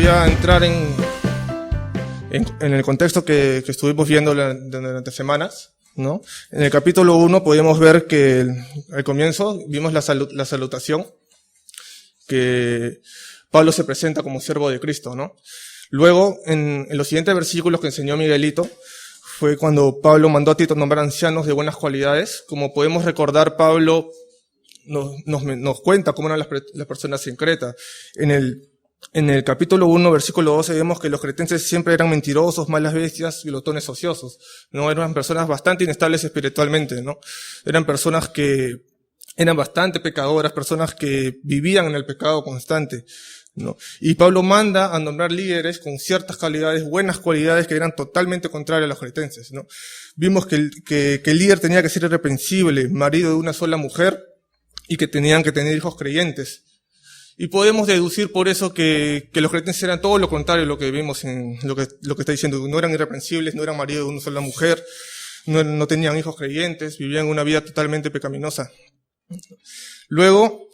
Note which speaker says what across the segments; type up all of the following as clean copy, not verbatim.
Speaker 1: voy a entrar en el contexto que estuvimos viendo durante semanas, ¿no? En el capítulo 1 podemos ver que al comienzo vimos la salutación, que Pablo se presenta como siervo de Cristo, ¿no? Luego, en los siguientes versículos que enseñó Miguelito, fue cuando Pablo mandó a Tito nombrar ancianos de buenas cualidades. Como podemos recordar, Pablo nos cuenta cómo eran las personas en Creta. En el capítulo 1, versículo 12, vemos que los cretenses siempre eran mentirosos, malas bestias, glotones, ociosos, ¿no? Eran personas bastante inestables espiritualmente, ¿no? Eran personas que eran bastante pecadoras, personas que vivían en el pecado constante, ¿no? Y Pablo manda a nombrar líderes con ciertas cualidades, buenas cualidades que eran totalmente contrarias a los cretenses, ¿no? Vimos que el líder tenía que ser irreprensible, marido de una sola mujer, y que tenían que tener hijos creyentes. Y podemos deducir por eso que los cretenses eran todo lo contrario a lo que vimos en lo que está diciendo. No eran irreprensibles, no eran marido de una sola mujer, no tenían hijos creyentes, vivían una vida totalmente pecaminosa. Luego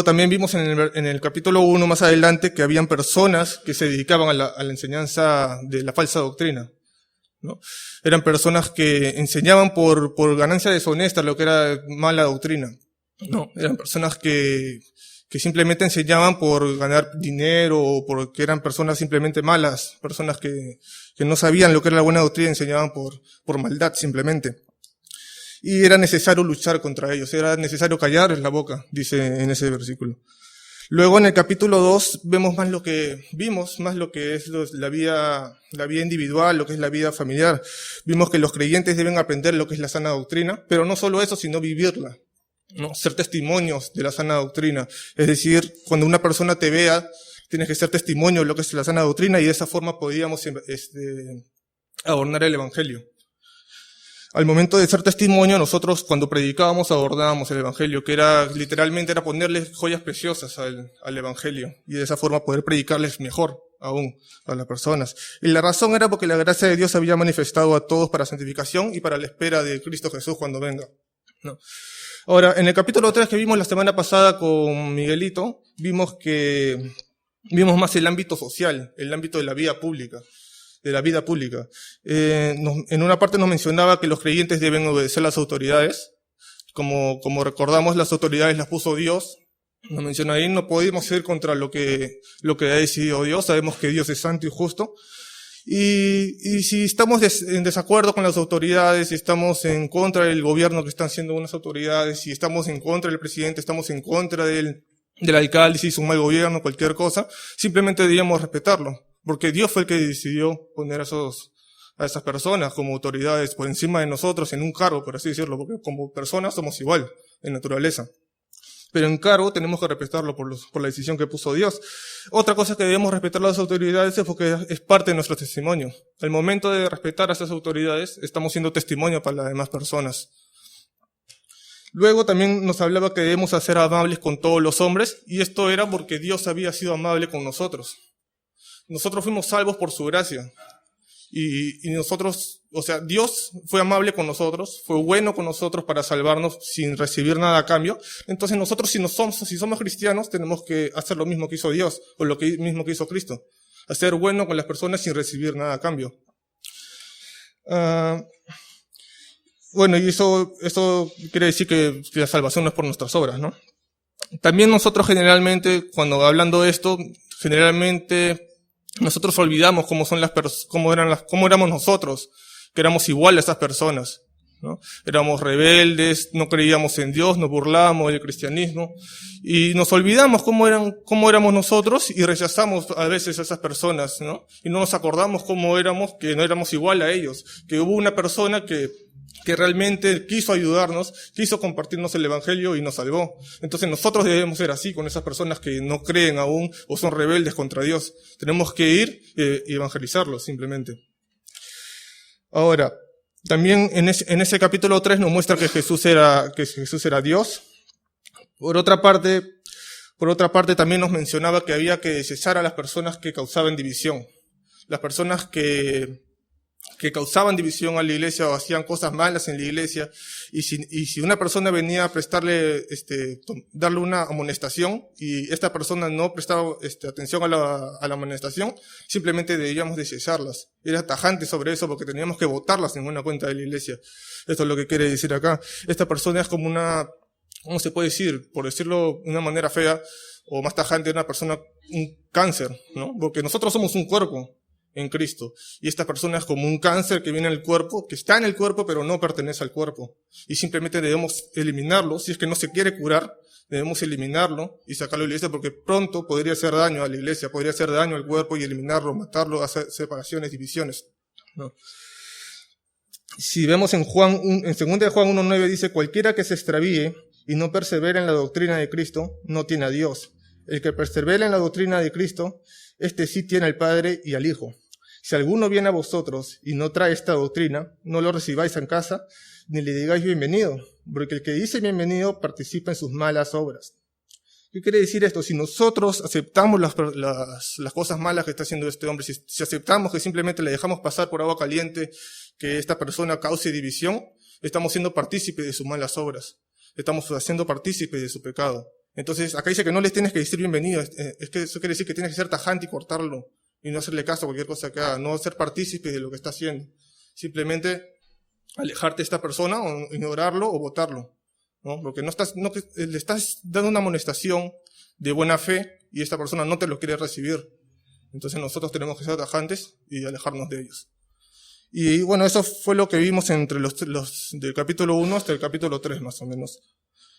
Speaker 1: también vimos en el capítulo 1 más adelante que habían personas que se dedicaban a la enseñanza de la falsa doctrina, ¿no? Eran personas que enseñaban por ganancia deshonesta lo que era mala doctrina. No, eran personas que simplemente enseñaban por ganar dinero o porque eran personas simplemente malas, personas que no sabían lo que era la buena doctrina y enseñaban por maldad simplemente. Y era necesario luchar contra ellos, era necesario callarles la boca, dice en ese versículo. Luego en el capítulo 2 vimos más lo que es la vida individual, lo que es la vida familiar. Vimos que los creyentes deben aprender lo que es la sana doctrina, pero no solo eso, sino vivirla, ¿no? Ser testimonios de la sana doctrina. Es decir, cuando una persona te vea, tienes que ser testimonio de lo que es la sana doctrina y de esa forma podíamos adornar el evangelio. Al momento de ser testimonio, nosotros cuando predicábamos abordábamos el evangelio, que literalmente era ponerles joyas preciosas al evangelio y de esa forma poder predicarles mejor aún a las personas. Y la razón era porque la gracia de Dios se había manifestado a todos para santificación y para la espera de Cristo Jesús cuando venga, ¿no? Ahora, en el capítulo 3 que vimos la semana pasada con Miguelito, vimos más el ámbito social, el ámbito de la vida pública. En una parte nos mencionaba que los creyentes deben obedecer a las autoridades. Como recordamos, las autoridades las puso Dios. Nos menciona ahí, no podemos ir contra lo que ha decidido Dios. Sabemos que Dios es santo y justo. Y si estamos en desacuerdo con las autoridades, si estamos en contra del gobierno que están haciendo unas autoridades, si estamos en contra del presidente, estamos en contra del alcalde, si hizo un mal gobierno, cualquier cosa, simplemente debíamos respetarlo. Porque Dios fue el que decidió poner a esas personas como autoridades por encima de nosotros en un cargo, por así decirlo, porque como personas somos igual en naturaleza. Pero en cargo tenemos que respetarlo por la decisión que puso Dios. Otra cosa que debemos respetar a las autoridades es porque es parte de nuestro testimonio. Al momento de respetar a esas autoridades, estamos siendo testimonio para las demás personas. Luego también nos hablaba que debemos ser amables con todos los hombres, y esto era porque Dios había sido amable con nosotros. Nosotros fuimos salvos por su gracia. Y nosotros, Dios fue amable con nosotros, fue bueno con nosotros para salvarnos sin recibir nada a cambio. Entonces nosotros si somos cristianos tenemos que hacer lo mismo que hizo Dios, o lo mismo que hizo Cristo. Hacer bueno con las personas sin recibir nada a cambio. Y eso quiere decir que la salvación no es por nuestras obras, ¿no? También nosotros generalmente, cuando hablando de esto, nosotros olvidamos cómo éramos nosotros, que éramos igual a esas personas, ¿no? Éramos rebeldes, no creíamos en Dios, nos burlábamos del cristianismo, y nos olvidamos cómo éramos nosotros y rechazamos a veces a esas personas, ¿no? Y no nos acordamos que no éramos igual a ellos, que hubo una persona que realmente quiso ayudarnos, quiso compartirnos el evangelio y nos salvó. Entonces nosotros debemos ser así con esas personas que no creen aún o son rebeldes contra Dios. Tenemos que ir y evangelizarlos simplemente. Ahora, también en ese capítulo 3 nos muestra que Jesús era Dios. Por otra parte también nos mencionaba que había que cesar a las personas que causaban división. Las personas que que causaban división a la iglesia o hacían cosas malas en la iglesia, y si una persona venía a prestarle, darle una amonestación, y esta persona no prestaba, atención a la amonestación, simplemente debíamos de cesarlas. Era tajante sobre eso porque teníamos que votarlas en una cuenta de la iglesia. Esto es lo que quiere decir acá. Esta persona es como una, ¿cómo se puede decir? Por decirlo de una manera fea, o más tajante, una persona, un cáncer, ¿no? Porque nosotros somos un cuerpo en Cristo. Y esta persona es como un cáncer que viene en el cuerpo, que está en el cuerpo, pero no pertenece al cuerpo. Y simplemente debemos eliminarlo. Si es que no se quiere curar, debemos eliminarlo y sacarlo de la iglesia, porque pronto podría hacer daño a la iglesia, podría hacer daño al cuerpo y eliminarlo, matarlo, hacer separaciones, divisiones, ¿no? Si vemos en 2 de Juan 1:9 dice, cualquiera que se extravíe y no persevera en la doctrina de Cristo, no tiene a Dios. El que persevera en la doctrina de Cristo, este sí tiene al Padre y al Hijo. Si alguno viene a vosotros y no trae esta doctrina, no lo recibáis en casa, ni le digáis bienvenido, porque el que dice bienvenido participa en sus malas obras. ¿Qué quiere decir esto? Si nosotros aceptamos las cosas malas que está haciendo este hombre, si aceptamos que simplemente le dejamos pasar por agua caliente, que esta persona cause división, estamos siendo partícipes de sus malas obras. Estamos haciendo partícipes de su pecado. Entonces, acá dice que no les tienes que decir bienvenido. Es que eso quiere decir que tienes que ser tajante y cortarlo. Y no hacerle caso a cualquier cosa que haga, no ser partícipe de lo que está haciendo. Simplemente alejarte de esta persona, o ignorarlo, o votarlo, ¿no? Porque le estás dando una amonestación de buena fe, y esta persona no te lo quiere recibir. Entonces nosotros tenemos que ser tajantes y alejarnos de ellos. Y bueno, eso fue lo que vimos entre los del capítulo 1 hasta el capítulo 3, más o menos.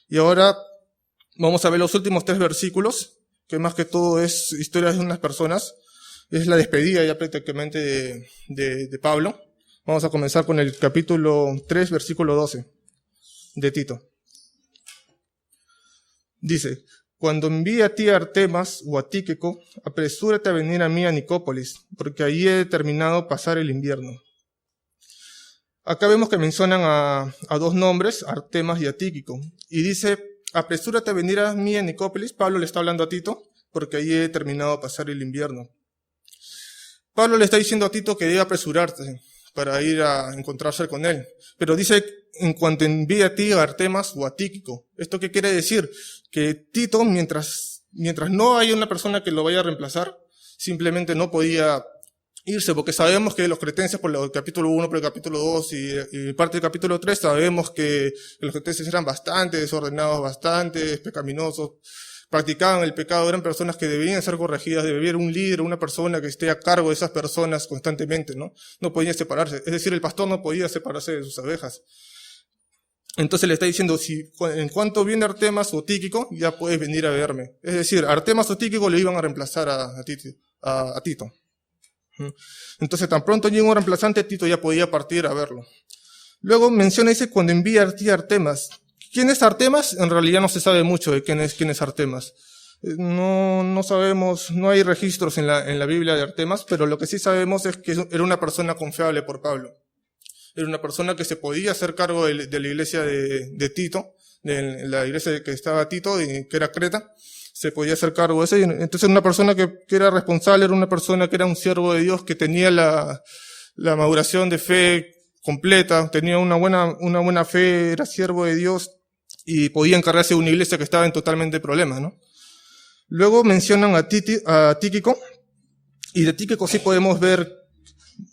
Speaker 1: Y ahora vamos a ver los últimos 3 versículos, que más que todo es historias de unas personas. Es la despedida ya prácticamente de Pablo. Vamos a comenzar con el capítulo 3, versículo 12 de Tito. Dice, cuando envíe a ti a Artemas o a Tíquico, apresúrate a venir a mí a Nicópolis, porque allí he determinado pasar el invierno. Acá vemos que mencionan a 2 nombres, Artemas y a Tíquico. Y dice, apresúrate a venir a mí a Nicópolis. Pablo le está hablando a Tito, porque allí he determinado pasar el invierno. Pablo le está diciendo a Tito que debe apresurarse para ir a encontrarse con él. Pero dice, en cuanto envíe a ti a Artemas o a Tíquico. ¿Esto qué quiere decir? Que Tito, mientras no haya una persona que lo vaya a reemplazar, simplemente no podía irse, porque sabemos que los cretenses, por el capítulo 1, por el capítulo 2 y parte del capítulo 3, sabemos que los cretenses eran bastante desordenados, bastante pecaminosos, practicaban el pecado, eran personas que debían ser corregidas, debía haber un líder, una persona que esté a cargo de esas personas constantemente, ¿no? No podían separarse. Es decir, el pastor no podía separarse de sus ovejas. Entonces le está diciendo, si en cuanto viene Artemas o Tíquico, ya puedes venir a verme. Es decir, Artemas o Tíquico le iban a reemplazar a Tito. Entonces, tan pronto llegó un reemplazante, Tito ya podía partir a verlo. Luego menciona, dice, cuando envía a ti a Artemas. ¿Quién es Artemas? En realidad no se sabe mucho de quién es Artemas. No sabemos, no hay registros en la Biblia de Artemas, pero lo que sí sabemos es que era una persona confiable por Pablo. Era una persona que se podía hacer cargo de la iglesia de Tito, de la iglesia que estaba Tito, que era Creta, se podía hacer cargo de eso. Entonces una persona que era responsable, era una persona que era un siervo de Dios, que tenía la maduración de fe completa, tenía una buena fe, era siervo de Dios y podía encargarse de una iglesia que estaba en totalmente problemas, ¿no? Luego mencionan a Tíquico, y de Tíquico sí podemos ver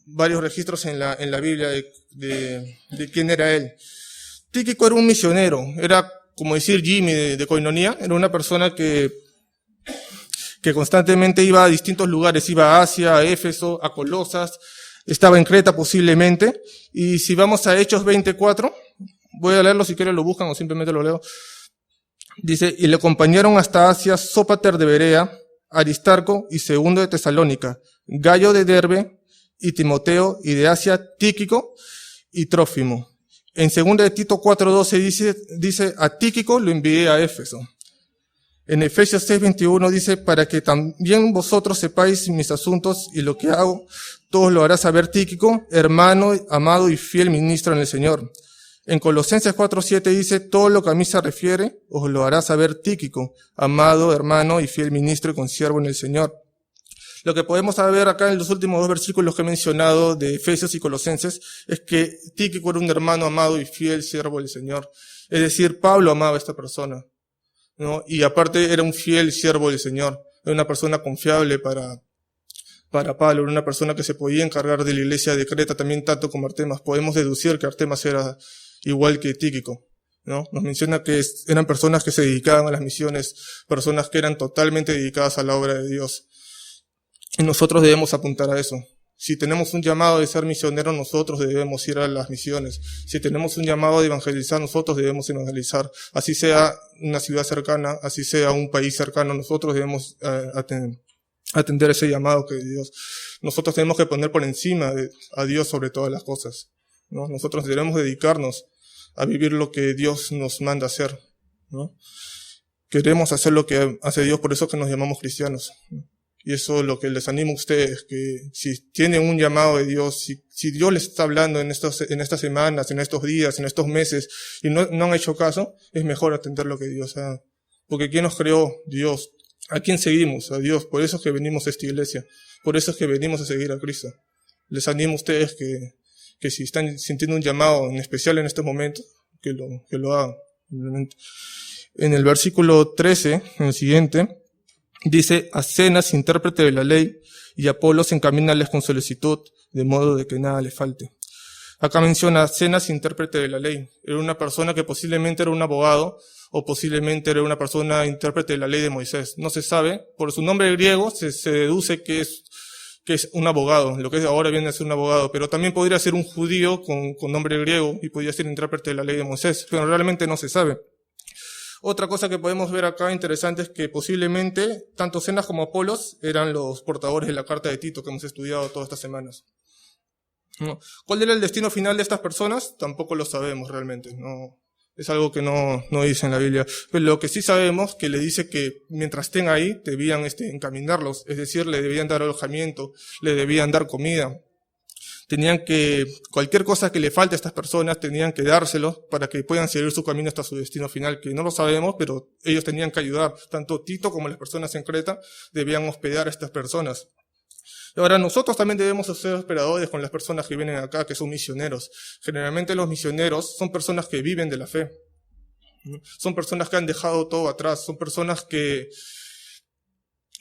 Speaker 1: varios registros en la Biblia de quién era él. Tíquico era un misionero, era como decir Jimmy de Koinonia, era una persona que constantemente iba a distintos lugares, iba a Asia, a Éfeso, a Colosas, estaba en Creta posiblemente, y si vamos a Hechos 24, voy a leerlo si quieren lo buscan o simplemente lo leo. Dice, y le acompañaron hasta Asia Sópater de Berea, Aristarco y Segundo de Tesalónica, Gayo de Derbe y Timoteo, y de Asia Tíquico y Trófimo. En 2 de Tito 4:12 dice, a Tíquico lo envié a Éfeso. En Efesios 6:21 dice, para que también vosotros sepáis mis asuntos y lo que hago, todo lo hará saber Tíquico, hermano, amado y fiel ministro en el Señor. En Colosenses 4:7 dice, todo lo que a mí se refiere, os lo hará saber Tíquico, amado, hermano y fiel ministro y consiervo en el Señor. Lo que podemos ver acá en los últimos 2 versículos que he mencionado de Efesios y Colosenses es que Tíquico era un hermano amado y fiel siervo del Señor. Es decir, Pablo amaba a esta persona, ¿no? Y aparte era un fiel siervo del Señor. Era una persona confiable para Pablo, era una persona que se podía encargar de la iglesia de Creta también tanto como Artemas. Podemos deducir que Artemas era igual que Tíquico, ¿no? Nos menciona que eran personas que se dedicaban a las misiones, personas que eran totalmente dedicadas a la obra de Dios. Y nosotros debemos apuntar a eso. Si tenemos un llamado de ser misioneros, nosotros debemos ir a las misiones. Si tenemos un llamado de evangelizar, nosotros debemos evangelizar. Así sea una ciudad cercana, así sea un país cercano, nosotros debemos atender ese llamado que Dios. Nosotros tenemos que poner por encima a Dios sobre todas las cosas, ¿no? Nosotros debemos dedicarnos a vivir lo que Dios nos manda hacer, ¿no? Queremos hacer lo que hace Dios, por eso que nos llamamos cristianos, ¿no? Y eso es lo que les animo a ustedes, que si tienen un llamado de Dios, si Dios les está hablando en estas semanas, en estos días, en estos meses, y no han hecho caso, es mejor atender lo que Dios haga. Porque ¿quién nos creó? Dios. ¿A quién seguimos? A Dios. Por eso es que venimos a esta iglesia. Por eso es que venimos a seguir a Cristo. Les animo a ustedes que si están sintiendo un llamado en especial en estos momentos, que lo hagan. En el versículo 13, en el siguiente, dice: a Zenas, intérprete de la ley, y a Apolos encamínales con solicitud, de modo de que nada le falte. Acá menciona a Zenas, intérprete de la ley. Era una persona que posiblemente era un abogado, o posiblemente era una persona intérprete de la ley de Moisés. No se sabe. Por su nombre griego se deduce que es un abogado, lo que ahora viene a ser un abogado, pero también podría ser un judío con nombre griego y podría ser intérprete de la ley de Moisés, pero realmente no se sabe. Otra cosa que podemos ver acá interesante es que posiblemente tanto Zenas como Apolos eran los portadores de la carta de Tito que hemos estudiado todas estas semanas. ¿No? ¿Cuál era el destino final de estas personas? Tampoco lo sabemos realmente. No, es algo que no dice en la Biblia. Pero lo que sí sabemos, que le dice que mientras estén ahí, debían encaminarlos. Es decir, le debían dar alojamiento, le debían dar comida. Cualquier cosa que le falte a estas personas, tenían que dárselos para que puedan seguir su camino hasta su destino final, que no lo sabemos, pero ellos tenían que ayudar. Tanto Tito como las personas en Creta debían hospedar a estas personas. Y ahora nosotros también debemos ser hospedadores con las personas que vienen acá, que son misioneros. Generalmente los misioneros son personas que viven de la fe. Son personas que han dejado todo atrás, son personas que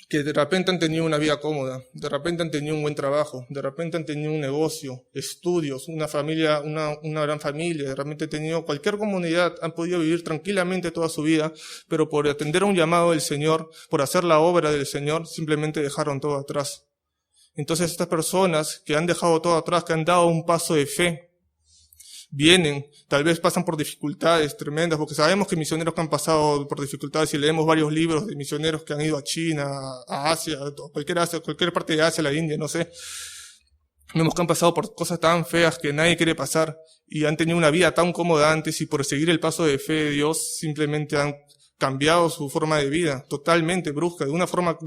Speaker 1: de repente han tenido una vida cómoda, de repente han tenido un buen trabajo, de repente han tenido un negocio, estudios, una familia, una gran familia, de repente han tenido cualquier comunidad, han podido vivir tranquilamente toda su vida, pero por atender a un llamado del Señor, por hacer la obra del Señor, simplemente dejaron todo atrás. Entonces estas personas que han dejado todo atrás, que han dado un paso de fe, vienen, tal vez pasan por dificultades tremendas, porque sabemos que misioneros que han pasado por dificultades, y leemos varios libros de misioneros que han ido a China, a Asia, cualquier parte de Asia, la India, no sé. Vemos que han pasado por cosas tan feas que nadie quiere pasar, y han tenido una vida tan cómoda antes, y por seguir el paso de fe de Dios, simplemente han cambiado su forma de vida, totalmente brusca, de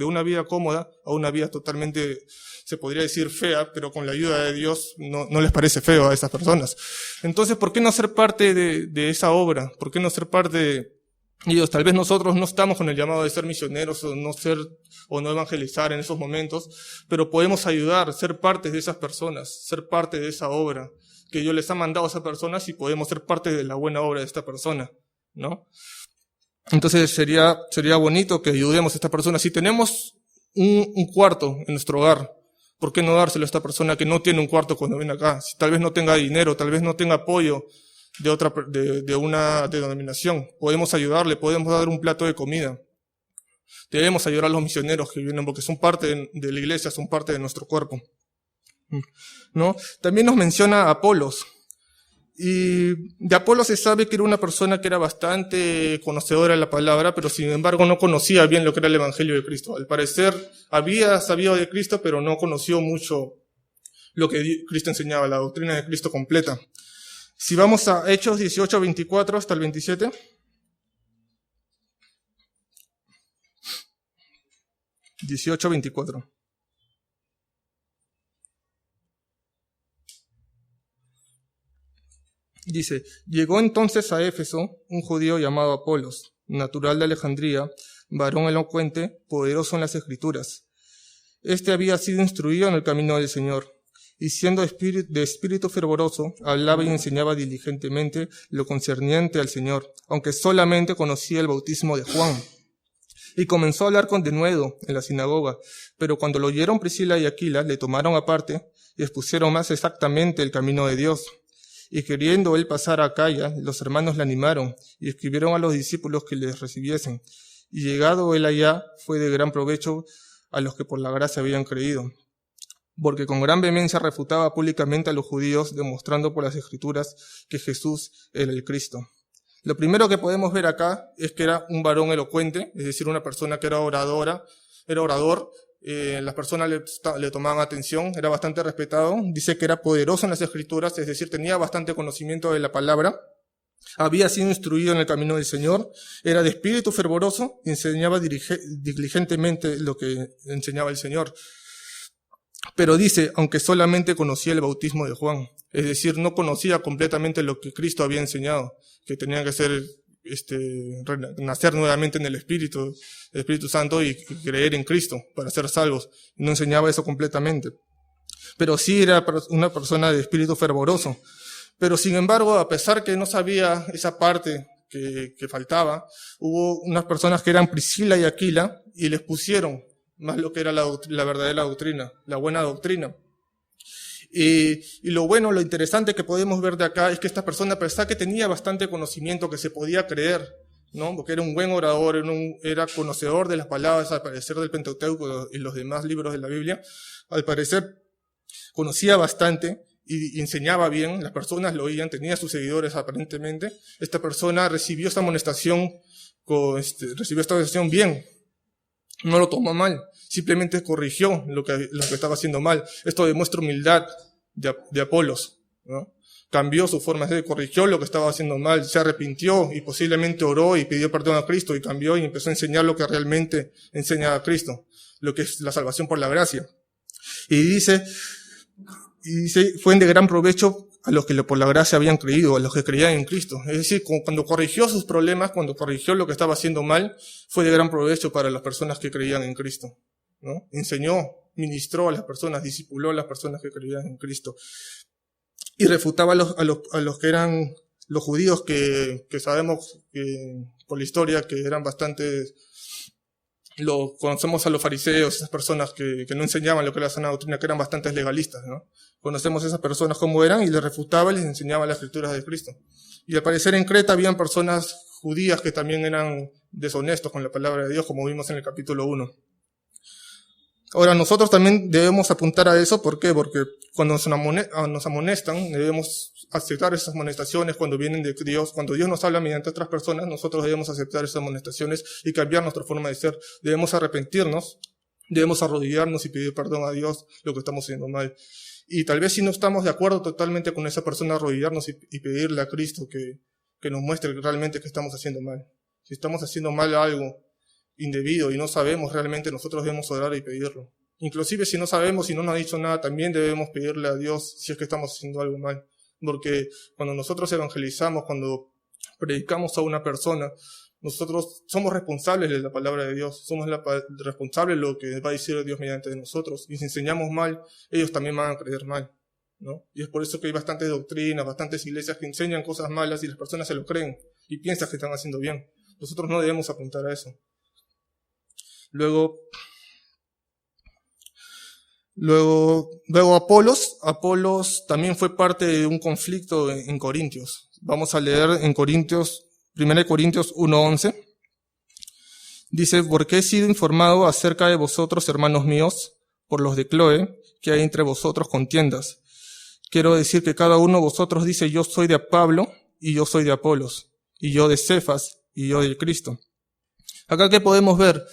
Speaker 1: una vida cómoda a una vida totalmente, se podría decir fea, pero con la ayuda de Dios no les parece feo a esas personas. Entonces, ¿por qué no ser parte de esa obra? ¿Por qué no ser parte de ellos? Tal vez nosotros no estamos con el llamado de ser misioneros o no evangelizar en esos momentos, pero podemos ayudar, ser parte de esas personas, ser parte de esa obra que Dios les ha mandado a esas personas, y podemos ser parte de la buena obra de esta persona, ¿no? Entonces sería bonito que ayudemos a esta persona. Si tenemos un cuarto en nuestro hogar, ¿por qué no dárselo a esta persona que no tiene un cuarto cuando viene acá? Si tal vez no tenga dinero, tal vez no tenga apoyo de una denominación, podemos ayudarle, podemos dar un plato de comida. Debemos ayudar a los misioneros que vienen, porque son parte de la iglesia, son parte de nuestro cuerpo, ¿no? También nos menciona a Apolos. Y de Apolos se sabe que era una persona que era bastante conocedora de la palabra, pero sin embargo no conocía bien lo que era el Evangelio de Cristo. Al parecer había sabido de Cristo, pero no conoció mucho lo que Cristo enseñaba, la doctrina de Cristo completa. Si vamos a Hechos 18, 24 hasta el 27. Dice: llegó entonces a Éfeso un judío llamado Apolos, natural de Alejandría, varón elocuente, poderoso en las Escrituras. Este había sido instruido en el camino del Señor, y siendo de espíritu fervoroso, hablaba y enseñaba diligentemente lo concerniente al Señor, aunque solamente conocía el bautismo de Juan. Y comenzó a hablar con denuedo en la sinagoga, pero cuando lo oyeron Priscila y Aquila, le tomaron aparte y expusieron más exactamente el camino de Dios. Y queriendo él pasar a Acaya, los hermanos le animaron y escribieron a los discípulos que les recibiesen. Y llegado él allá, fue de gran provecho a los que por la gracia habían creído, porque con gran vehemencia refutaba públicamente a los judíos, demostrando por las Escrituras que Jesús era el Cristo. Lo primero que podemos ver acá es que era un varón elocuente, es decir, una persona que era orador, las personas le tomaban atención, era bastante respetado, dice que era poderoso en las Escrituras, es decir, tenía bastante conocimiento de la palabra, había sido instruido en el camino del Señor, era de espíritu fervoroso y enseñaba diligentemente lo que enseñaba el Señor. Pero dice, aunque solamente conocía el bautismo de Juan, es decir, no conocía completamente lo que Cristo había enseñado, que tenían que ser, nacer nuevamente en el Espíritu Santo y creer en Cristo para ser salvos. No enseñaba eso completamente. Pero sí era una persona de espíritu fervoroso. Pero sin embargo, a pesar que no sabía esa parte que faltaba, hubo unas personas que eran Priscila y Aquila y les pusieron más lo que era la verdadera doctrina, la buena doctrina. Y lo bueno, lo interesante que podemos ver de acá es que esta persona, a pesar que tenía bastante conocimiento, que se podía creer, ¿no? Porque era un buen orador, era conocedor de las palabras, al parecer del Pentateuco y los demás libros de la Biblia, al parecer conocía bastante y enseñaba bien, las personas lo oían, tenía sus seguidores aparentemente. Esta persona recibió esta amonestación bien. No lo tomó mal, simplemente corrigió lo que estaba haciendo mal. Esto demuestra humildad de Apolos, ¿no? Cambió su forma de ser, corrigió lo que estaba haciendo mal, se arrepintió y posiblemente oró y pidió perdón a Cristo y cambió y empezó a enseñar lo que realmente enseña a Cristo, lo que es la salvación por la gracia. Y dice, fue de gran provecho a los que por la gracia habían creído, a los que creían en Cristo. Es decir, cuando corrigió sus problemas, cuando corrigió lo que estaba haciendo mal, fue de gran provecho para las personas que creían en Cristo, ¿no? Enseñó, ministró a las personas, discipuló a las personas que creían en Cristo. Y refutaba a los que eran los judíos que sabemos que, por la historia, que eran bastante, conocemos a los fariseos, esas personas que no enseñaban lo que era la sana doctrina, que eran bastante legalistas, ¿no? Conocemos a esas personas como eran y les refutaba y les enseñaba las escrituras de Cristo. Y al parecer en Creta habían personas judías que también eran deshonestos con la palabra de Dios, como vimos en el capítulo 1. Ahora, nosotros también debemos apuntar a eso. ¿Por qué? Porque cuando nos amonestan, debemos aceptar esas amonestaciones cuando vienen de Dios. Cuando Dios nos habla mediante otras personas, nosotros debemos aceptar esas amonestaciones y cambiar nuestra forma de ser. Debemos arrepentirnos, debemos arrodillarnos y pedir perdón a Dios lo que estamos haciendo mal. Y tal vez si no estamos de acuerdo totalmente con esa persona, arrodillarnos y pedirle a Cristo que nos muestre realmente que estamos haciendo mal. Si estamos haciendo mal algo indebido y no sabemos realmente, nosotros debemos orar y pedirlo. Inclusive si no sabemos y no nos ha dicho nada, también debemos pedirle a Dios si es que estamos haciendo algo mal. Porque cuando nosotros evangelizamos, cuando predicamos a una persona, nosotros somos responsables de la palabra de Dios, somos responsables de lo que va a decir Dios mediante de nosotros. Y si enseñamos mal, ellos también van a creer mal, ¿no? Y es por eso que hay bastantes doctrinas, bastantes iglesias que enseñan cosas malas y las personas se lo creen y piensan que están haciendo bien. Nosotros no debemos apuntar a eso. Luego Apolos también fue parte de un conflicto en Corintios. Vamos a leer en 1 Corintios 1:11. Dice, porque he sido informado acerca de vosotros, hermanos míos, por los de Cloe, que hay entre vosotros contiendas. Quiero decir que cada uno de vosotros dice, yo soy de Pablo, y yo soy de Apolos, y yo de Cefas, y yo de Cristo. Acá, ¿qué podemos ver?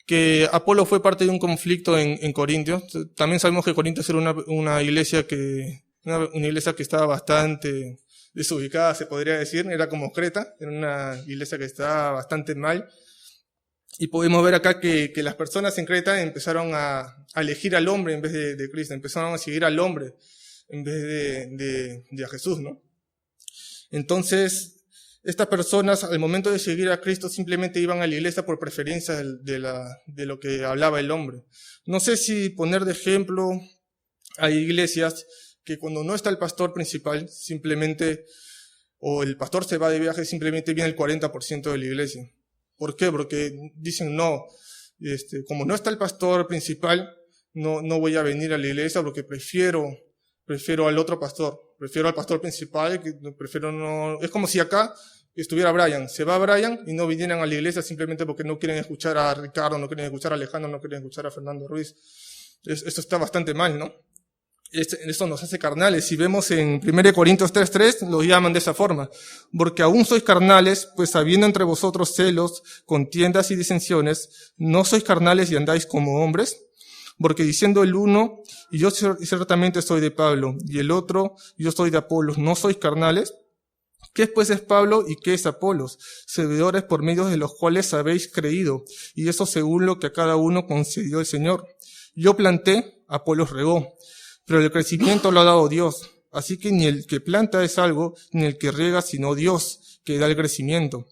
Speaker 1: Que Apolo fue parte de un conflicto en Corintios. También sabemos que Corintios era una iglesia que estaba bastante desubicada, se podría decir. Era como Creta, era una iglesia que estaba bastante mal. Y podemos ver acá que las personas en Creta empezaron a elegir al hombre en vez de Cristo, empezaron a seguir al hombre en vez de a Jesús, ¿no? Entonces, Estas personas, al momento de seguir a Cristo, simplemente iban a la iglesia por preferencia de lo que hablaba el hombre. No sé si poner de ejemplo, hay iglesias que cuando no está el pastor principal, simplemente, o el pastor se va de viaje, simplemente viene el 40% de la iglesia. ¿Por qué? Porque dicen, no, como no está el pastor principal, no voy a venir a la iglesia porque prefiero al otro pastor, prefiero al pastor principal, prefiero no. Es como si acá estuviera Brian, se va Brian y no vinieran a la iglesia simplemente porque no quieren escuchar a Ricardo, no quieren escuchar a Alejandro, no quieren escuchar a Fernando Ruiz. Eso está bastante mal, ¿no? Esto nos hace carnales. Si vemos en 1 Corintios 3:3, los llaman de esa forma. Porque aún sois carnales, pues habiendo entre vosotros celos, contiendas y disensiones, ¿no sois carnales y andáis como hombres? Porque diciendo el uno, y yo ciertamente soy de Pablo, y el otro, yo soy de Apolos, ¿no sois carnales? ¿Qué pues es Pablo y qué es Apolos? Servidores por medio de los cuales habéis creído, y eso según lo que a cada uno concedió el Señor. Yo planté, Apolos regó, pero el crecimiento lo ha dado Dios. Así que ni el que planta es algo, ni el que riega, sino Dios, que da el crecimiento.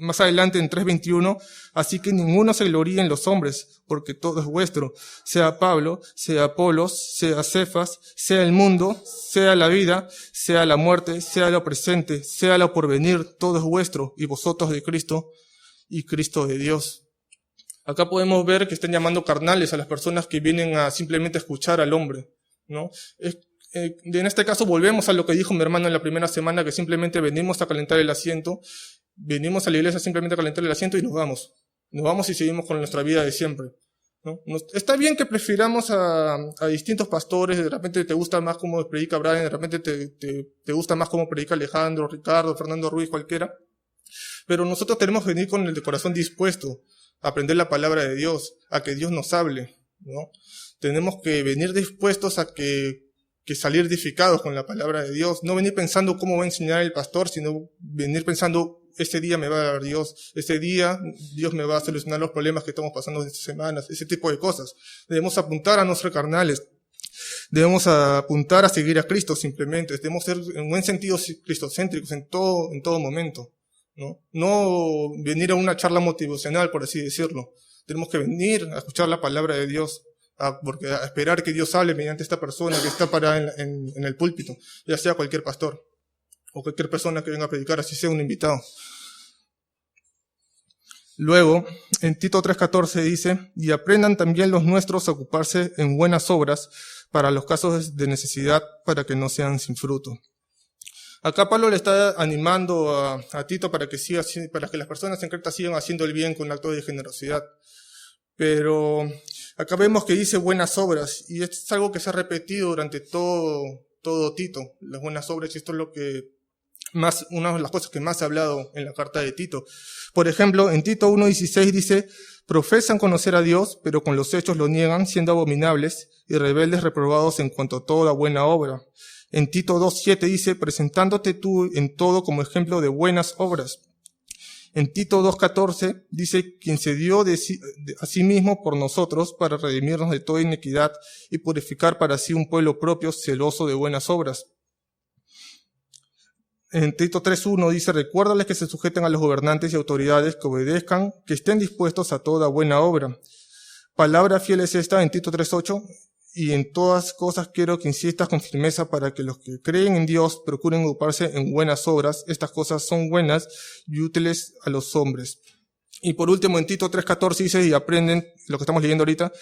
Speaker 1: Más adelante en 3:21, así que ninguno se gloríe en los hombres, porque todo es vuestro, sea Pablo, sea Apolos, sea Cefas, sea el mundo, sea la vida, sea la muerte, sea lo presente, sea lo porvenir, todo es vuestro, y vosotros de Cristo, y Cristo de Dios. Acá podemos ver que están llamando carnales a las personas que vienen a simplemente escuchar al hombre, ¿no? En este caso volvemos a lo que dijo mi hermano en la primera semana, que simplemente venimos a calentar el asiento, venimos a la iglesia simplemente a calentar el asiento y nos vamos. Nos vamos y seguimos con nuestra vida de siempre, ¿no? Está bien que prefiramos a distintos pastores, de repente te gusta más cómo predica Brian, de repente te gusta más cómo predica Alejandro, Ricardo, Fernando Ruiz, cualquiera, pero nosotros tenemos que venir con el corazón dispuesto a aprender la palabra de Dios, a que Dios nos hable, ¿no? Tenemos que venir dispuestos a que salir edificados con la palabra de Dios, no venir pensando cómo va a enseñar el pastor, sino venir pensando, ese día me va a dar Dios, ese día Dios me va a solucionar los problemas que estamos pasando estas semanas, ese tipo de cosas. Debemos apuntar a nuestros carnales, debemos apuntar a seguir a Cristo simplemente, debemos ser en buen sentido cristocéntricos en todo momento, ¿no? No venir a una charla motivacional, por así decirlo. Tenemos que venir a escuchar la palabra de Dios, a esperar que Dios hable mediante esta persona que está parada en el púlpito, ya sea cualquier pastor o cualquier persona que venga a predicar, así sea un invitado. Luego, en Tito 3:14 dice, y aprendan también los nuestros a ocuparse en buenas obras para los casos de necesidad, para que no sean sin fruto. Acá Pablo le está animando a Tito para que las personas en Creta sigan haciendo el bien con actos de generosidad. Pero acá vemos que dice buenas obras, y esto es algo que se ha repetido durante todo Tito, las buenas obras, y esto es una de las cosas que más se ha hablado en la carta de Tito. Por ejemplo, en Tito 1:16 dice, profesan conocer a Dios, pero con los hechos lo niegan, siendo abominables y rebeldes reprobados en cuanto a toda buena obra. En Tito 2:7 dice, presentándote tú en todo como ejemplo de buenas obras. En Tito 2:14 dice, quien se dio a sí mismo por nosotros para redimirnos de toda iniquidad y purificar para sí un pueblo propio celoso de buenas obras. En Tito 3:1 dice, recuérdales que se sujeten a los gobernantes y autoridades, que obedezcan, que estén dispuestos a toda buena obra. Palabra fiel es esta en Tito 3:8, y en todas cosas quiero que insistas con firmeza para que los que creen en Dios procuren ocuparse en buenas obras. Estas cosas son buenas y útiles a los hombres. Y por último, en Tito 3:14 dice, y aprenden, lo que estamos leyendo ahorita,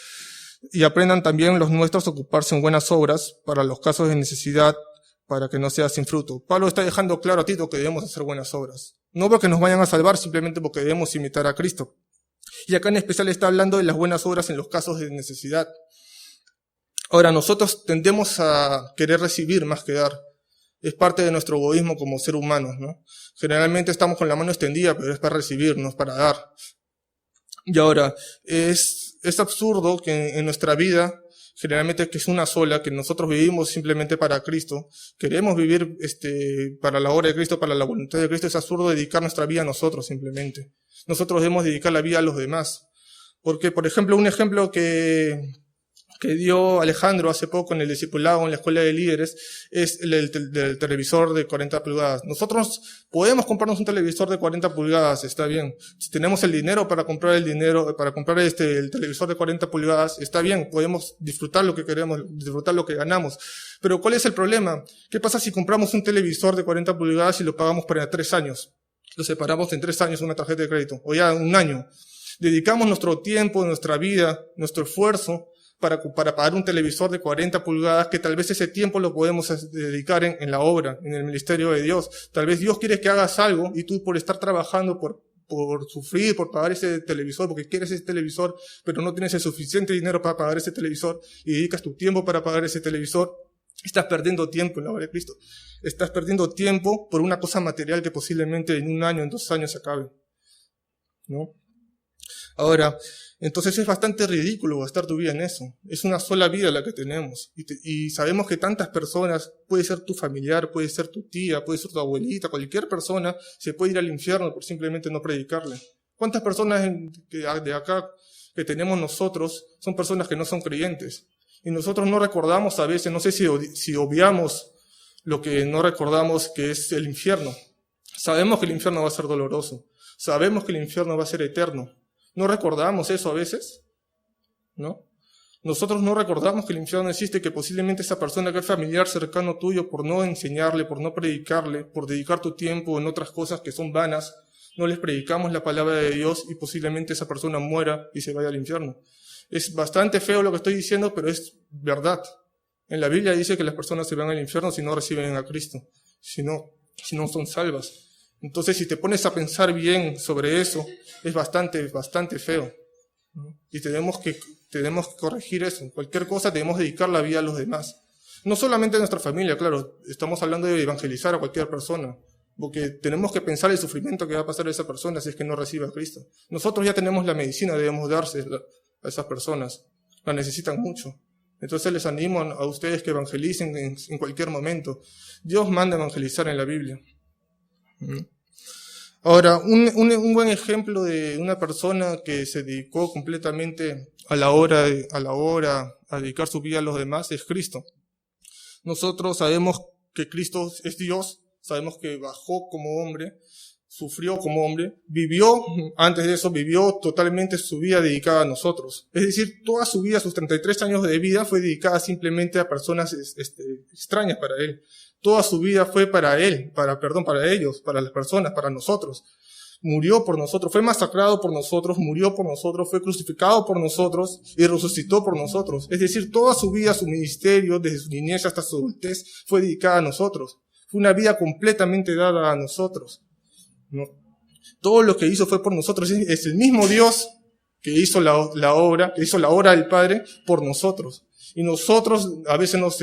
Speaker 1: y aprendan también los nuestros a ocuparse en buenas obras para los casos de necesidad, para que no sea sin fruto. Pablo está dejando claro a Tito que debemos hacer buenas obras. No porque nos vayan a salvar, simplemente porque debemos imitar a Cristo. Y acá en especial está hablando de las buenas obras en los casos de necesidad. Ahora, nosotros tendemos a querer recibir más que dar. Es parte de nuestro egoísmo como ser humanos, ¿no? Generalmente estamos con la mano extendida, pero es para recibir, no es para dar. Y ahora, es absurdo que en nuestra vida, generalmente que es una sola, que nosotros vivimos simplemente para Cristo, queremos vivir para la obra de Cristo, para la voluntad de Cristo, es absurdo dedicar nuestra vida a nosotros simplemente. Nosotros debemos dedicar la vida a los demás. Porque, por ejemplo, un ejemplo que que dio Alejandro hace poco en el discipulado, en la escuela de líderes, es del televisor de 40 pulgadas. Nosotros podemos comprarnos un televisor de 40 pulgadas, está bien. Si tenemos el dinero para comprar el televisor de 40 pulgadas, está bien, podemos disfrutar lo que queremos, disfrutar lo que ganamos. Pero ¿cuál es el problema? ¿Qué pasa si compramos un televisor de 40 pulgadas y lo pagamos para 3 años? Lo separamos en 3 años una tarjeta de crédito, o ya 1 año. Dedicamos nuestro tiempo, nuestra vida, nuestro esfuerzo para pagar un televisor de 40 pulgadas, que tal vez ese tiempo lo podemos dedicar en la obra, en el ministerio de Dios. Tal vez Dios quiere que hagas algo y tú por estar trabajando, por sufrir, por pagar ese televisor, porque quieres ese televisor, pero no tienes el suficiente dinero para pagar ese televisor y dedicas tu tiempo para pagar ese televisor, estás perdiendo tiempo en la obra de Cristo. Estás perdiendo tiempo por una cosa material que posiblemente en 1 año, en 2 años se acabe, ¿no? Ahora, entonces es bastante ridículo gastar tu vida en eso. Es una sola vida la que tenemos. Y sabemos que tantas personas, puede ser tu familiar, puede ser tu tía, puede ser tu abuelita, cualquier persona se puede ir al infierno por simplemente no predicarle. ¿Cuántas personas de acá que tenemos nosotros son personas que no son creyentes? Y nosotros no recordamos a veces, no sé si obviamos lo que no recordamos, que es el infierno. Sabemos que el infierno va a ser doloroso. Sabemos que el infierno va a ser eterno. ¿No recordamos eso a veces? ¿No? Nosotros no recordamos que el infierno existe, que posiblemente esa persona que es familiar, cercano tuyo, por no enseñarle, por no predicarle, por dedicar tu tiempo en otras cosas que son vanas, no les predicamos la palabra de Dios y posiblemente esa persona muera y se vaya al infierno. Es bastante feo lo que estoy diciendo, pero es verdad. En la Biblia dice que las personas se van al infierno si no reciben a Cristo, si no son salvas. Entonces, si te pones a pensar bien sobre eso, es bastante feo, ¿no? Y tenemos que corregir eso. Cualquier cosa tenemos que dedicar la vida a los demás. No solamente a nuestra familia, claro, estamos hablando de evangelizar a cualquier persona, porque tenemos que pensar el sufrimiento que va a pasar a esa persona si es que no recibe a Cristo. Nosotros ya tenemos la medicina, debemos dársela a esas personas. La necesitan mucho. Entonces les animo a ustedes que evangelicen en cualquier momento. Dios manda evangelizar en la Biblia. Ahora, un buen ejemplo de una persona que se dedicó completamente a la obra, a dedicar su vida a los demás, es Cristo. Nosotros sabemos que Cristo es Dios, sabemos que bajó como hombre, sufrió como hombre, antes de eso vivió totalmente su vida dedicada a nosotros. Es decir, toda su vida, sus 33 años de vida, fue dedicada simplemente a personas extrañas para él. Toda su vida fue para él, para ellos, para las personas, para nosotros. Murió por nosotros, fue masacrado por nosotros, murió por nosotros, fue crucificado por nosotros y resucitó por nosotros. Es decir, toda su vida, su ministerio, desde su niñez hasta su adultez, fue dedicada a nosotros. Fue una vida completamente dada a nosotros, ¿no? Todo lo que hizo fue por nosotros. Es el mismo Dios que hizo la obra del Padre por nosotros. Y nosotros a veces nos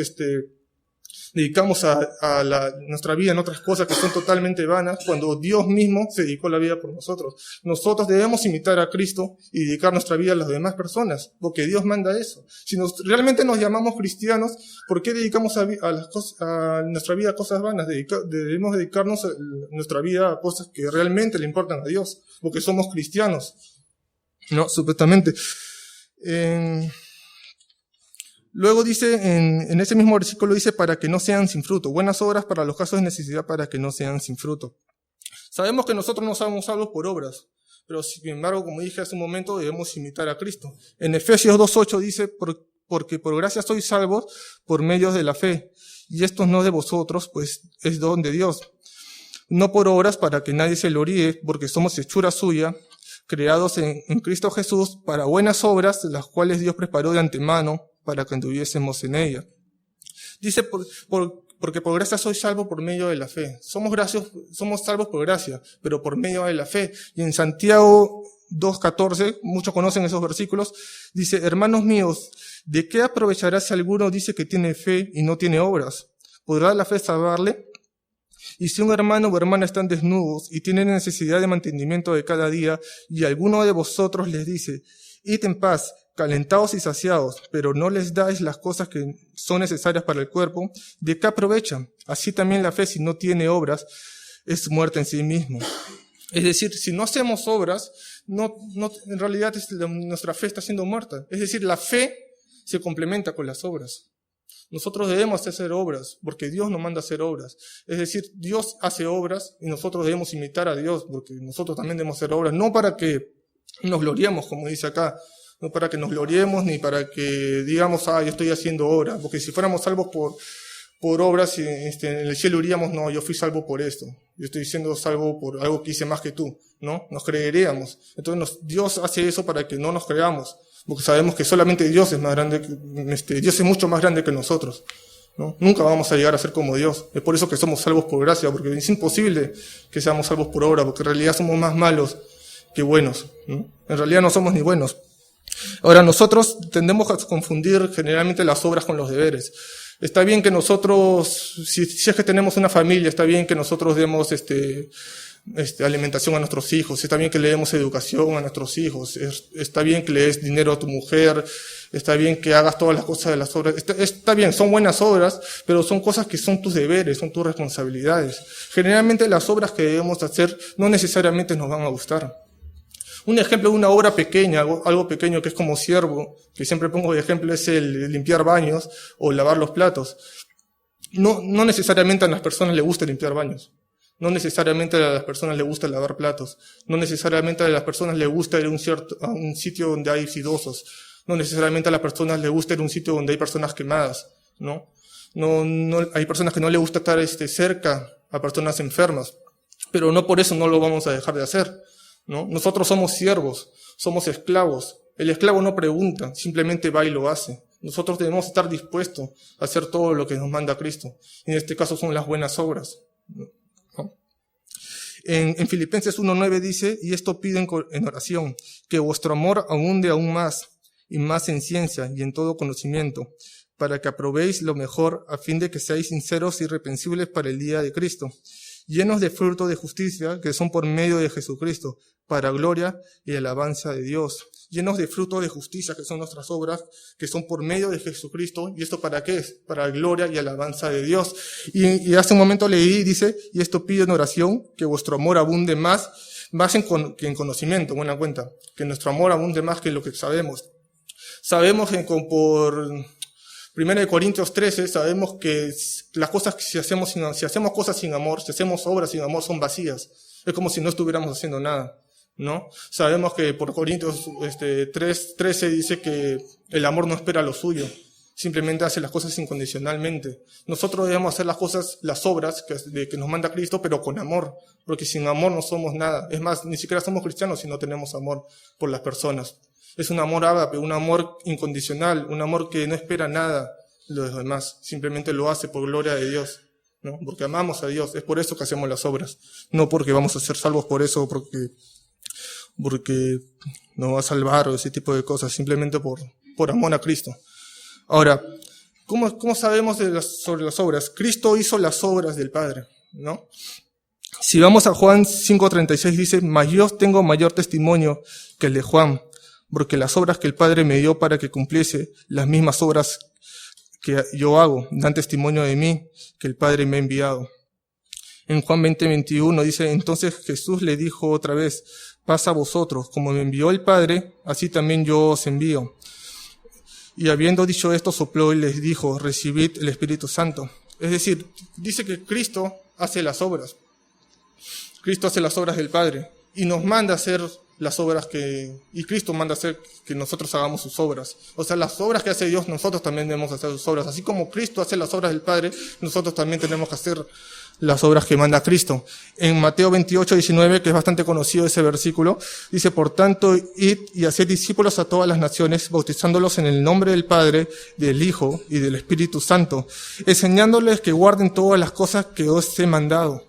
Speaker 1: dedicamos a nuestra vida en otras cosas que son totalmente vanas, cuando Dios mismo se dedicó la vida por nosotros. Nosotros debemos imitar a Cristo y dedicar nuestra vida a las demás personas, porque Dios manda eso. Si realmente nos llamamos cristianos, ¿por qué dedicamos a nuestra vida a cosas vanas? Debemos dedicarnos nuestra vida a cosas que realmente le importan a Dios, porque somos cristianos, ¿no? Supuestamente. Luego dice, en ese mismo versículo dice, para que no sean sin fruto. Buenas obras para los casos de necesidad, para que no sean sin fruto. Sabemos que nosotros no somos salvos por obras, pero sin embargo, como dije hace un momento, debemos imitar a Cristo. En Efesios 2:8 dice, porque por gracia sois salvos por medio de la fe. Y esto no de vosotros, pues es don de Dios. No por obras para que nadie se gloríe, porque somos hechura suya, creados en Cristo Jesús para buenas obras, las cuales Dios preparó de antemano para que anduviésemos en ella. Dice, porque por gracia soy salvo por medio de la fe. Somos salvos por gracia, pero por medio de la fe. Y en Santiago 2:14, muchos conocen esos versículos, dice, hermanos míos, ¿de qué aprovechará si alguno dice que tiene fe y no tiene obras? ¿Podrá la fe salvarle? Y si un hermano o hermana están desnudos y tienen necesidad de mantenimiento de cada día, y alguno de vosotros les dice, id en paz, calentados y saciados, pero no les dais las cosas que son necesarias para el cuerpo, ¿de qué aprovechan? Así también la fe, si no tiene obras, es muerta en sí mismo. Es decir, si no hacemos obras, en realidad nuestra fe está siendo muerta. Es decir, la fe se complementa con las obras. Nosotros debemos hacer obras, porque Dios nos manda a hacer obras. Es decir, Dios hace obras y nosotros debemos imitar a Dios, porque nosotros también debemos hacer obras, no para que nos gloriemos, como dice acá, no para que nos gloriemos ni para que digamos, yo estoy haciendo obras, porque si fuéramos salvos por obras, en el cielo diríamos, no, yo fui salvo por esto, yo estoy siendo salvo por algo que hice más que tú, ¿no? Nos creeríamos. Entonces Dios hace eso para que no nos creamos, porque sabemos que solamente Dios es más grande, Dios es mucho más grande que nosotros, ¿no? Nunca vamos a llegar a ser como Dios. Es por eso que somos salvos por gracia, porque es imposible que seamos salvos por obra, porque en realidad somos más malos que buenos, ¿no? En realidad no somos ni buenos. Ahora, nosotros tendemos a confundir generalmente las obras con los deberes. Está bien que nosotros, si es que tenemos una familia, está bien que nosotros demos alimentación a nuestros hijos, está bien que le demos educación a nuestros hijos, está bien que le des dinero a tu mujer, está bien que hagas todas las cosas de las obras, está bien, son buenas obras, pero son cosas que son tus deberes, son tus responsabilidades. Generalmente las obras que debemos hacer no necesariamente nos van a gustar. Un ejemplo de una obra pequeña, algo pequeño que es como siervo, que siempre pongo de ejemplo, es el limpiar baños o lavar los platos. No necesariamente a las personas les gusta limpiar baños. No necesariamente a las personas les gusta lavar platos. No necesariamente a las personas les gusta ir a un sitio donde hay sidosos. No necesariamente a las personas les gusta ir a un sitio donde hay personas quemadas, ¿no? No, hay personas que no les gusta estar cerca a personas enfermas. Pero no por eso no lo vamos a dejar de hacer, ¿no? Nosotros somos siervos, somos esclavos. El esclavo no pregunta, simplemente va y lo hace. Nosotros debemos estar dispuestos a hacer todo lo que nos manda Cristo. En este caso son las buenas obras, ¿no? En Filipenses 1:9 dice, y esto piden en oración, que vuestro amor abunde aún más, y más en ciencia y en todo conocimiento, para que aprobéis lo mejor, a fin de que seáis sinceros y irreprensibles para el día de Cristo, llenos de fruto de justicia, que son por medio de Jesucristo, para gloria y alabanza de Dios. Llenos de fruto de justicia, que son nuestras obras, que son por medio de Jesucristo. ¿Y esto para qué es? Para gloria y alabanza de Dios. Y hace un momento leí, dice, y esto pido en oración, que vuestro amor abunde más que en conocimiento, buena cuenta, que nuestro amor abunde más que lo que sabemos. Sabemos que por 1 Corintios 13, sabemos que las cosas que si hacemos cosas sin amor, si hacemos obras sin amor, son vacías. Es como si no estuviéramos haciendo nada, ¿no? Sabemos que por Corintios 3:13 dice que el amor no espera lo suyo, simplemente hace las cosas incondicionalmente. Nosotros debemos hacer las obras que nos manda Cristo, pero con amor, porque sin amor no somos nada. Es más, ni siquiera somos cristianos si no tenemos amor por las personas. Es un amor ágape, un amor incondicional, un amor que no espera nada de los demás, simplemente lo hace por gloria de Dios, ¿no? Porque amamos a Dios, es por eso que hacemos las obras, no porque vamos a ser salvos por eso, porque nos va a salvar o ese tipo de cosas, simplemente por amor a Cristo. Ahora, ¿cómo sabemos sobre las obras? Cristo hizo las obras del Padre, ¿no? Si vamos a Juan 5:36 dice, mas yo tengo mayor testimonio que el de Juan, porque las obras que el Padre me dio para que cumpliese, las mismas obras que yo hago, dan testimonio de mí, que el Padre me ha enviado. En Juan 20:21 dice, entonces Jesús le dijo otra vez, pasa a vosotros, como me envió el Padre, así también yo os envío. Y habiendo dicho esto, sopló y les dijo, recibid el Espíritu Santo. Es decir, dice que Cristo hace las obras. Cristo hace las obras del Padre y nos manda a hacer las obras y Cristo manda a hacer que nosotros hagamos sus obras. O sea, las obras que hace Dios, nosotros también debemos hacer sus obras. Así como Cristo hace las obras del Padre, nosotros también tenemos que hacer las obras que manda Cristo. En Mateo 28:19, que es bastante conocido ese versículo, dice, por tanto, id y haced discípulos a todas las naciones, bautizándolos en el nombre del Padre, del Hijo y del Espíritu Santo, enseñándoles que guarden todas las cosas que os he mandado,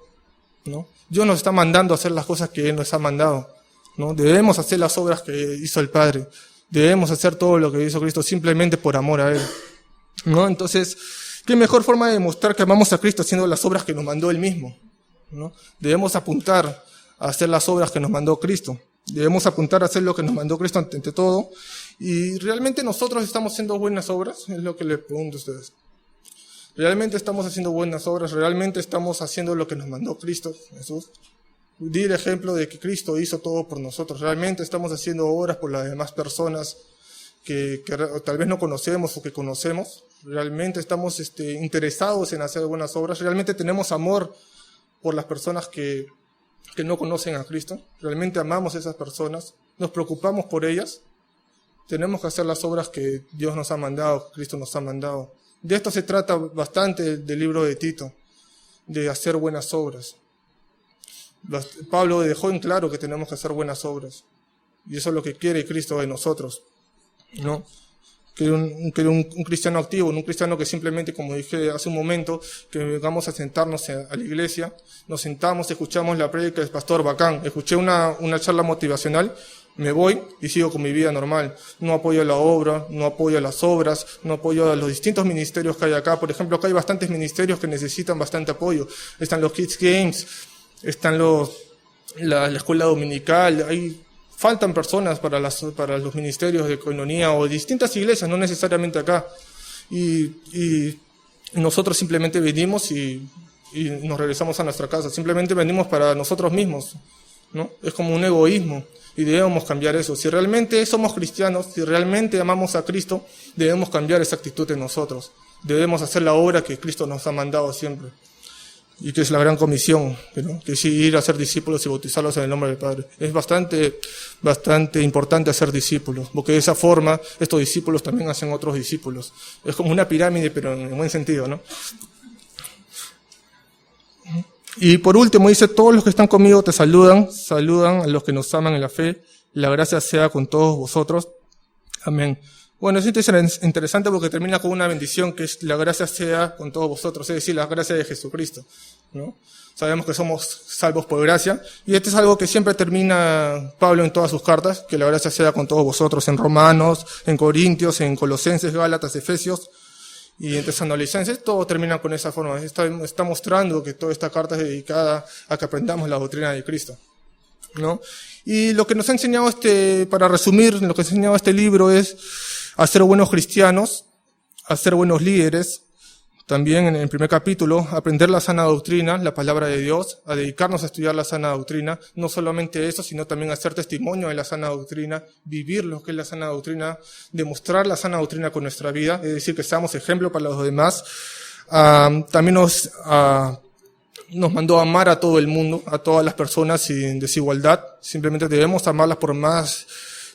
Speaker 1: ¿no? Dios nos está mandando a hacer las cosas que Él nos ha mandado, ¿no? Debemos hacer las obras que hizo el Padre. Debemos hacer todo lo que hizo Cristo simplemente por amor a Él, ¿no? Entonces, ¿qué mejor forma de demostrar que amamos a Cristo haciendo las obras que nos mandó Él mismo, ¿no? Debemos apuntar a hacer las obras que nos mandó Cristo. Debemos apuntar a hacer lo que nos mandó Cristo ante todo. Y realmente nosotros estamos haciendo buenas obras, es lo que les pregunto a ustedes. ¿Realmente estamos haciendo buenas obras? ¿Realmente estamos haciendo lo que nos mandó Cristo, Jesús? Di el ejemplo de que Cristo hizo todo por nosotros. ¿Realmente estamos haciendo obras por las demás personas tal vez no conocemos o que conocemos, realmente estamos interesados en hacer buenas obras, realmente tenemos amor por las personas que no conocen a Cristo, realmente amamos a esas personas, nos preocupamos por ellas, tenemos que hacer las obras que Dios nos ha mandado, que Cristo nos ha mandado. De esto se trata bastante del libro de Tito, de hacer buenas obras. Pablo dejó en claro que tenemos que hacer buenas obras, y eso es lo que quiere Cristo de nosotros, ¿no? Que un cristiano activo, un cristiano que simplemente, como dije hace un momento, que vengamos a sentarnos a la iglesia, nos sentamos, escuchamos la prédica del pastor bacán, escuché una charla motivacional, me voy y sigo con mi vida normal. No apoyo la obra, no apoyo las obras, no apoyo a los distintos ministerios que hay acá. Por ejemplo, acá hay bastantes ministerios que necesitan bastante apoyo. Están los Kids Games, están la escuela dominical, faltan personas para los ministerios de coinonía o distintas iglesias, no necesariamente acá. Y nosotros simplemente venimos y nos regresamos a nuestra casa. Simplemente venimos para nosotros mismos, ¿no? Es como un egoísmo y debemos cambiar eso. Si realmente somos cristianos, si realmente amamos a Cristo, debemos cambiar esa actitud en nosotros. Debemos hacer la obra que Cristo nos ha mandado siempre. Y que es la gran comisión, ¿no? Que es ir a hacer discípulos y bautizarlos en el nombre del Padre. Es bastante importante hacer discípulos, porque de esa forma estos discípulos también hacen otros discípulos. Es como una pirámide, pero en buen sentido, ¿no? Y por último dice, todos los que están conmigo te saludan a los que nos aman en la fe, la gracia sea con todos vosotros. Amén. Bueno, es interesante porque termina con una bendición que es la gracia sea con todos vosotros, es decir, la gracia de Jesucristo, ¿no? Sabemos que somos salvos por gracia, y esto es algo que siempre termina Pablo en todas sus cartas, que la gracia sea con todos vosotros, en Romanos, en Corintios, en Colosenses, Gálatas, Efesios, y en Tesalonicenses, todo termina con esa forma. Está mostrando que toda esta carta es dedicada a que aprendamos la doctrina de Cristo, ¿no? Y lo que nos ha enseñado para resumir, lo que ha enseñado este libro es a ser buenos cristianos, a ser buenos líderes. También en el primer capítulo, aprender la sana doctrina, la palabra de Dios, a dedicarnos a estudiar la sana doctrina. No solamente eso, sino también hacer testimonio de la sana doctrina, vivir lo que es la sana doctrina, demostrar la sana doctrina con nuestra vida, es decir, que seamos ejemplo para los demás. También nos mandó a amar a todo el mundo, a todas las personas sin desigualdad. Simplemente debemos amarlas por más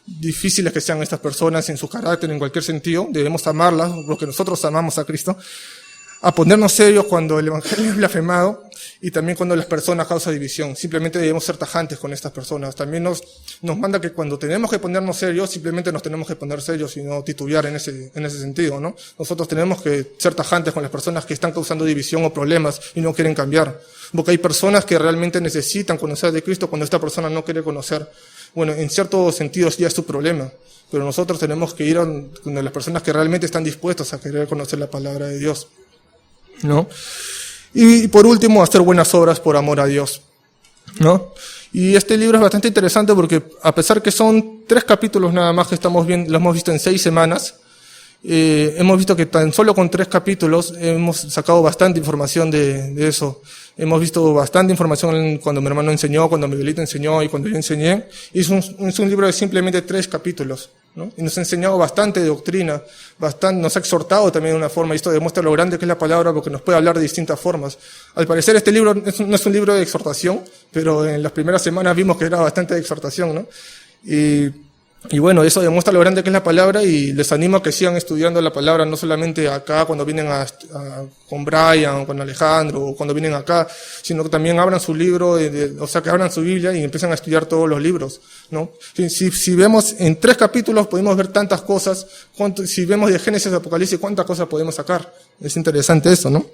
Speaker 1: difíciles que sean estas personas en su carácter, en cualquier sentido. Debemos amarlas porque nosotros amamos a Cristo. A ponernos serios cuando el evangelio es blasfemado y también cuando las personas causan división. Simplemente debemos ser tajantes con estas personas. También nos manda que cuando tenemos que ponernos serios, simplemente nos tenemos que poner serios y no titubear en ese sentido, ¿no? Nosotros tenemos que ser tajantes con las personas que están causando división o problemas y no quieren cambiar. Porque hay personas que realmente necesitan conocer de Cristo cuando esta persona no quiere conocer. Bueno, en ciertos sentidos ya es su problema. Pero nosotros tenemos que ir con las personas que realmente están dispuestas a querer conocer la palabra de Dios, ¿no? Y por último, hacer buenas obras por amor a Dios, ¿no? Y este libro es bastante interesante porque a pesar que son 3 capítulos nada más que estamos viendo, lo hemos visto en 6 semanas, hemos visto que tan solo con 3 capítulos hemos sacado bastante información de eso. Hemos visto bastante información cuando mi hermano enseñó, cuando Miguelito enseñó y cuando yo enseñé. Y es un libro de simplemente 3 capítulos, ¿no? Y nos ha enseñado bastante de doctrina, nos ha exhortado también de una forma, y esto demuestra lo grande que es la palabra porque nos puede hablar de distintas formas. Al parecer este libro no es un libro de exhortación, pero en las primeras semanas vimos que era bastante de exhortación, ¿no? Y bueno, eso demuestra lo grande que es la palabra y les animo a que sigan estudiando la palabra, no solamente acá cuando vienen con Brian o con Alejandro o cuando vienen acá, sino que también abran su libro, o sea, que abran su Biblia y empiezan a estudiar todos los libros, ¿no? Si vemos en 3 capítulos podemos ver tantas cosas, si vemos de Génesis a Apocalipsis, cuántas cosas podemos sacar. Es interesante eso, ¿no?